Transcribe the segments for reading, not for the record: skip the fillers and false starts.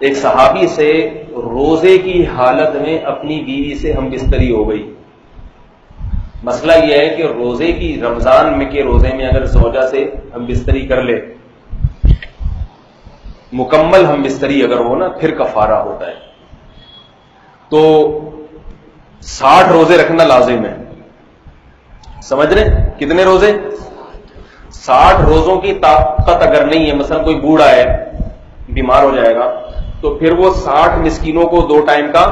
ایک صحابی سے روزے کی حالت میں اپنی بیوی سے ہم بستری ہو گئی. مسئلہ یہ ہے کہ روزے کی رمضان میں کے روزے میں اگر زوجہ سے ہم بستری کر لے، مکمل ہم بستری اگر ہو نا، پھر کفارہ ہوتا ہے. تو 60 روزے رکھنا لازم ہے. سمجھ رہے کتنے روزے؟ 60 روزوں کی طاقت اگر نہیں ہے، مثلا کوئی بوڑھا ہے بیمار ہو جائے گا، تو پھر وہ 60 مسکینوں کو 2 ٹائم کا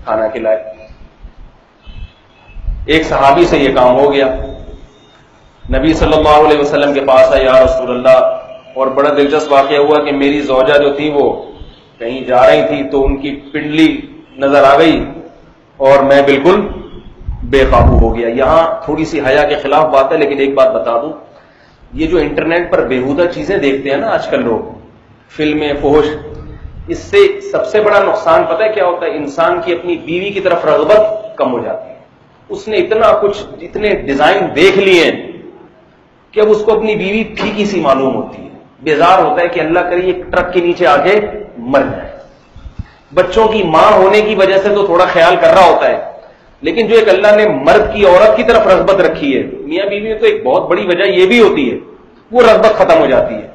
کھانا کھلائے. ایک صحابی سے یہ کام ہو گیا، نبی صلی اللہ علیہ وسلم کے پاس آئے، یا رسول اللہ. اور بڑا دلچسپ واقعہ ہوا کہ میری زوجہ جو تھی وہ کہیں جا رہی تھی تو ان کی پنڈلی نظر آ گئی اور میں بالکل بے قابو ہو گیا. یہاں تھوڑی سی حیا کے خلاف بات ہے، لیکن ایک بات بتا دوں، یہ جو انٹرنیٹ پر بےہودہ چیزیں دیکھتے ہیں نا آج کل لوگ، فلمیں، فحش، اس سے سب سے بڑا نقصان پتہ ہے کیا ہوتا ہے؟ انسان کی اپنی بیوی کی طرف رغبت کم ہو جاتی ہے. اس نے اتنا کچھ، اتنے ڈیزائن دیکھ لیے ہیں کہ اب اس کو اپنی بیوی پھیکی سی معلوم ہوتی ہے. بیزار ہوتا ہے کہ اللہ کرے یہ ٹرک کے نیچے آ کے مر جائے. بچوں کی ماں ہونے کی وجہ سے تو تھوڑا خیال کر رہا ہوتا ہے، لیکن جو ایک اللہ نے مرد کی عورت کی طرف رغبت رکھی ہے میاں بیوی میں، تو ایک بہت بڑی وجہ یہ بھی ہوتی ہے، وہ رغبت ختم ہو جاتی ہے.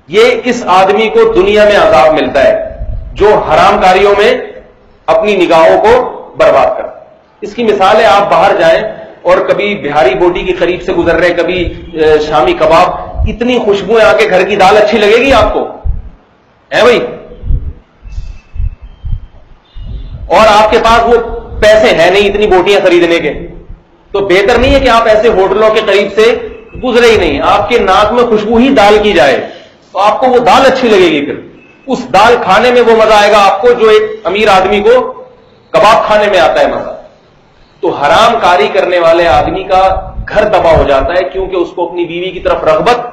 یہ اس آدمی کو دنیا میں عذاب ملتا ہے جو حرام کاریوں میں اپنی نگاہوں کو برباد کرتا. اس کی مثال ہے، آپ باہر جائیں اور کبھی بہاری بوٹی کے قریب سے گزر رہے، کبھی شامی کباب، اتنی خوشبوئیں آ کے گھر کی دال اچھی لگے گی آپ کو؟ ہے بھائی؟ اور آپ کے پاس وہ پیسے ہیں نہیں اتنی بوٹیاں خریدنے کے، تو بہتر نہیں ہے کہ آپ ایسے ہوٹلوں کے قریب سے گزرے ہی نہیں، آپ کے ناک میں خوشبو ہی دال کی جائے تو آپ کو وہ دال اچھی لگے گی. پھر اس دال کھانے میں وہ مزہ آئے گا آپ کو جو ایک امیر آدمی کو کباب کھانے میں آتا ہے مزہ. تو حرام کاری کرنے والے آدمی کا گھر تباہ ہو جاتا ہے کیونکہ اس کو اپنی بیوی کی طرف رغبت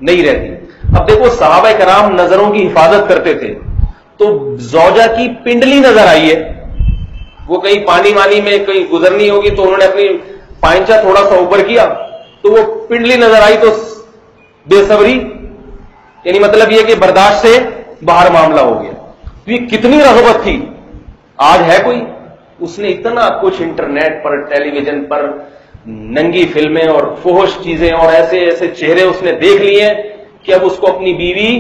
نہیں رہتی. اب دیکھو صحابہ کرام نظروں کی حفاظت کرتے تھے، تو زوجہ کی پنڈلی نظر آئی ہے، وہ کہیں پانی وانی میں کہیں گزرنی ہوگی تو انہوں نے اپنی پائنچا تھوڑا سا اوپر کیا تو وہ پنڈلی نظر آئی تو بے صبری، یعنی مطلب یہ کہ برداشت سے باہر معاملہ ہو گیا. تو یہ کتنی رغبت تھی. آج ہے کوئی؟ اس نے اتنا کچھ انٹرنیٹ پر، ٹیلی ویژن پر ننگی فلمیں اور فحش چیزیں اور ایسے ایسے چہرے اس نے دیکھ لیے کہ اب اس کو اپنی بیوی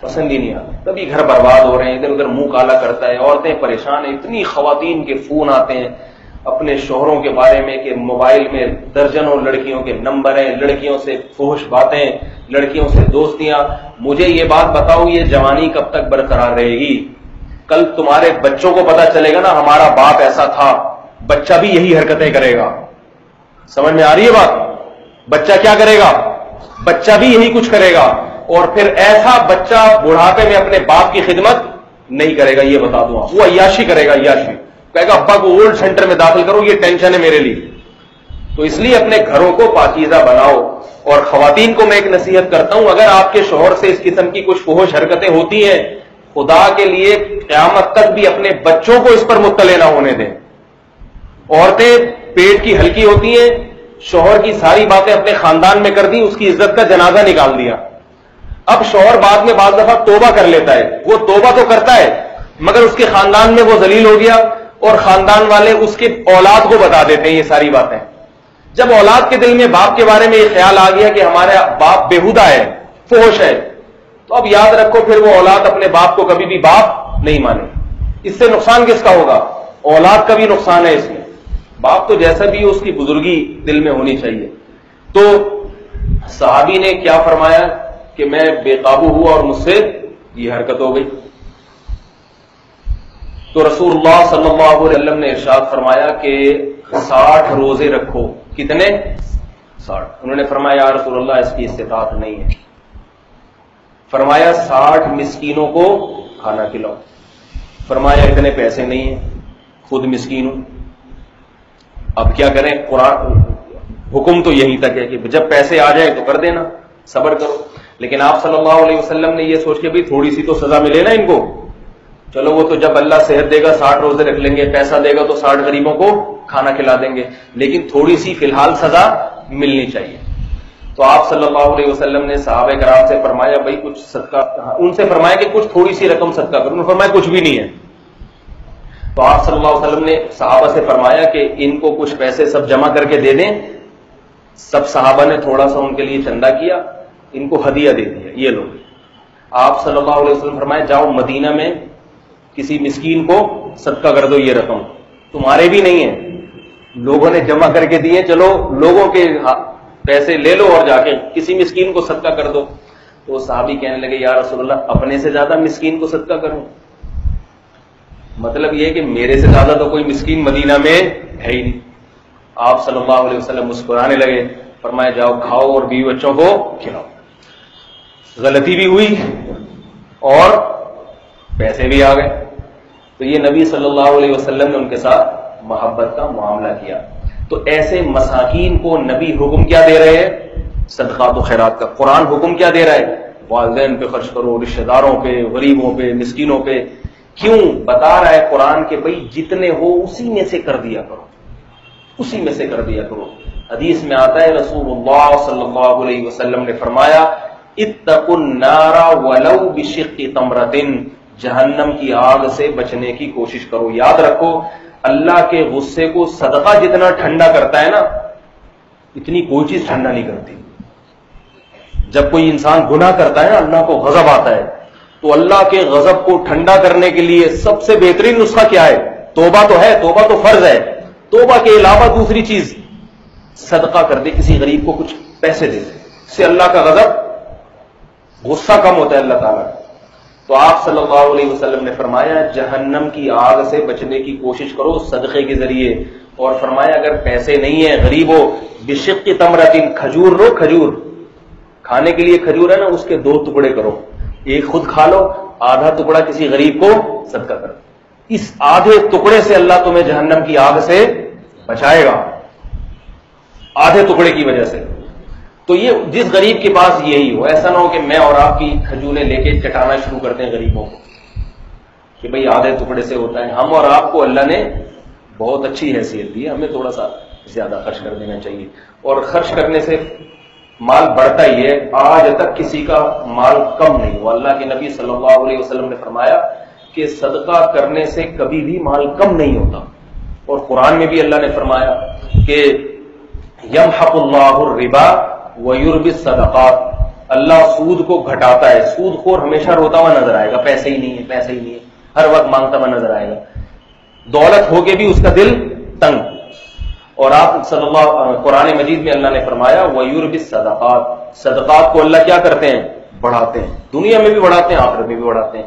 پسند ہی نہیں آتی. تبھی گھر برباد ہو رہے ہیں، ادھر ادھر منہ کالا کرتا ہے، عورتیں پریشان ہیں. اتنی خواتین کے فون آتے ہیں اپنے شوہروں کے بارے میں کہ موبائل میں درجنوں لڑکیوں کے نمبر ہیں، لڑکیوں سے فحش باتیں، لڑکیوں سے دوستیاں. مجھے یہ بات بتاؤ، یہ جوانی کب تک برقرار رہے گی؟ کل تمہارے بچوں کو پتا چلے گا نا ہمارا باپ ایسا تھا، بچہ بھی یہی حرکتیں کرے گا. سمجھ میں آ رہی ہے بات؟ بچہ کیا کرے گا؟ بچہ بھی یہی کچھ کرے گا، اور پھر ایسا بچہ بڑھاپے میں اپنے باپ کی خدمت نہیں کرے گا. یہ بتا دوں، وہ عیاشی کرے گا، عیاشی کہے گا ابا کو اولڈ سینٹر میں داخل کرو، یہ ٹینشن ہے میرے لیے. تو اس لیے اپنے گھروں کو پاکیزہ بناؤ. اور خواتین کو میں ایک نصیحت کرتا ہوں، اگر آپ کے شوہر سے اس قسم کی کچھ فحش حرکتیں ہوتی ہیں، خدا کے لیے قیامت تک بھی اپنے بچوں کو اس پر مطلع نہ ہونے دیں. عورتیں پیٹ کی ہلکی ہوتی ہیں، شوہر کی ساری باتیں اپنے خاندان میں کر دی، اس کی عزت کا جنازہ نکال دیا. اب شوہر بعد میں بعض دفعہ توبہ کر لیتا ہے، وہ توبہ تو کرتا ہے مگر اس کے خاندان میں وہ ذلیل ہو گیا، اور خاندان والے اس کے اولاد کو بتا دیتے ہیں یہ ساری باتیں. جب اولاد کے دل میں باپ کے بارے میں یہ خیال آ گیا کہ ہمارا باپ بےہودہ ہے، فحش ہے، تو اب یاد رکھو پھر وہ اولاد اپنے باپ کو کبھی بھی باپ نہیں مانے. اس سے نقصان کس کا ہوگا؟ اولاد کا بھی نقصان ہے اس میں. باپ تو جیسا بھی اس کی بزرگی دل میں ہونی چاہیے. تو صحابی نے کیا فرمایا کہ میں بے قابو ہوا اور مجھ سے یہ حرکت ہو گئی. تو رسول اللہ صلی اللہ علیہ وسلم نے ارشاد فرمایا کہ 60 روزے رکھو. کتنے؟ 60. انہوں نے فرمایا یا رسول اللہ اس کی استطاعت نہیں ہے. فرمایا 60 مسکینوں کو کھانا کھلاؤ. فرمایا اتنے پیسے نہیں ہیں، خود مسکین ہوں. اب کیا کریں؟ قرآن حکم تو یہی تک ہے کہ جب پیسے آ جائیں تو کر دینا، صبر کرو. لیکن آپ صلی اللہ علیہ وسلم نے یہ سوچ کے بھی تھوڑی سی تو سزا ملے نا ان کو. چلو وہ تو جب اللہ صحت دے گا 60 روزے رکھ لیں گے، پیسہ دے گا تو 60 غریبوں کو کھانا کھلا دیں گے، لیکن تھوڑی سی فی الحال سزا ملنی چاہیے. تو آپ صلی اللہ علیہ وسلم نے صحابہ کرام سے فرمایا بھائی کچھ صدقہ، ان سے فرمایا کہ کچھ تھوڑی سی رقم صدقہ کرو، انہوں نے فرمایا کچھ بھی نہیں ہے. تو آپ صلی اللہ علیہ وسلم نے صحابہ سے فرمایا کہ ان کو کچھ پیسے سب جمع کر کے دے دیں. سب صحابہ نے تھوڑا سا ان کے لیے چندہ کیا، ان کو ہدیہ دے دیا، یہ لوگ. آپ صلی اللہ علیہ وسلم فرمایا جاؤ مدینہ میں کسی مسکین کو صدقہ کر دو، یہ رقم تمہارے بھی نہیں ہے، لوگوں نے جمع کر کے دیے، چلو لوگوں کے پیسے لے لو اور جا کے کسی مسکین کو صدقہ کر دو. تو صحابی کہنے لگے یا رسول اللہ اپنے سے زیادہ مسکین کو صدقہ کروں؟ مطلب یہ کہ میرے سے زیادہ تو کوئی مسکین مدینہ میں ہے ہی نہیں. آپ صلی اللہ علیہ وسلم مسکرانے لگے، فرمایا جاؤ کھاؤ اور بیوی بچوں کو کھلاؤ. غلطی بھی ہوئی اور پیسے بھی آ گئے. تو یہ نبی صلی اللہ علیہ وسلم نے ان کے ساتھ محبت کا معاملہ کیا. تو ایسے مساکین کو نبی حکم کیا دے رہے ہیں؟ صدقات و خیرات کا. قرآن حکم کیا دے رہا ہے؟ والدین پہ خرچ کرو، رشتہ داروں پہ، غریبوں پہ، مسکینوں پہ. کیوں بتا رہا ہے قرآن کہ بھئی جتنے ہو اسی میں سے کر دیا کرو، اسی میں سے کر دیا کرو. حدیث میں آتا ہے رسول اللہ صلی اللہ علیہ وسلم نے فرمایا اتقوا النار ولو بشق تمرۃ، جہنم کی آگ سے بچنے کی کوشش کرو. یاد رکھو اللہ کے غصے کو صدقہ جتنا ٹھنڈا کرتا ہے نا، اتنی کوئی چیز ٹھنڈا نہیں کرتی. جب کوئی انسان گناہ کرتا ہے نا، اللہ کو غضب آتا ہے، تو اللہ کے غضب کو ٹھنڈا کرنے کے لیے سب سے بہترین نسخہ کیا ہے؟ توبہ تو ہے، توبہ تو فرض ہے. توبہ کے علاوہ دوسری چیز صدقہ کر دے، کسی غریب کو کچھ پیسے دے دے، اس سے اللہ کا غضب، غصہ کم ہوتا ہے اللہ تعالیٰ. تو آپ صلی اللہ علیہ وسلم نے فرمایا جہنم کی آگ سے بچنے کی کوشش کرو صدقے کے ذریعے. اور فرمایا اگر پیسے نہیں ہیں، غریب ہو، بشق تمرۃ، کھجور لو، کھجور کھانے کے لیے کھجور ہے نا، اس کے 2 ٹکڑے کرو، ایک خود کھا لو، آدھا ٹکڑا کسی غریب کو صدقہ کرو. اس آدھے ٹکڑے سے اللہ تمہیں جہنم کی آگ سے بچائے گا، آدھے ٹکڑے کی وجہ سے. تو یہ جس غریب کے پاس یہی ہو، ایسا نہ ہو کہ میں اور آپ کی کھجوریں لے کے چٹانا شروع کرتے ہیں غریبوں کو کہ بھئی آدھے ٹکڑے سے ہوتا ہے. ہم اور آپ کو اللہ نے بہت اچھی حیثیت دی ہے، ہمیں تھوڑا سا زیادہ خرچ کر دینا چاہیے. اور خرچ کرنے سے مال بڑھتا ہی ہے. آج تک کسی کا مال کم نہیں ہوا. اللہ کے نبی صلی اللہ علیہ وسلم نے فرمایا کہ صدقہ کرنے سے کبھی بھی مال کم نہیں ہوتا. اور قرآن میں بھی اللہ نے فرمایا کہ یمحق اللہ الربا ویربی الصدقات، اللہ سود کو گھٹاتا ہے. سود خور ہمیشہ روتا ہوا نظر آئے گا، پیسے ہی نہیں ہے، پیسے ہی نہیں ہے، ہر وقت مانگتا ہوا نظر آئے گا، دولت ہو کے بھی اس کا دل تنگ. اور آپ صلی اللہ قرآن مجید میں اللہ نے فرمایا ویربی الصدقات، صدقات کو اللہ کیا کرتے ہیں؟ بڑھاتے ہیں. دنیا میں بھی بڑھاتے ہیں، آخرت میں بھی بڑھاتے ہیں.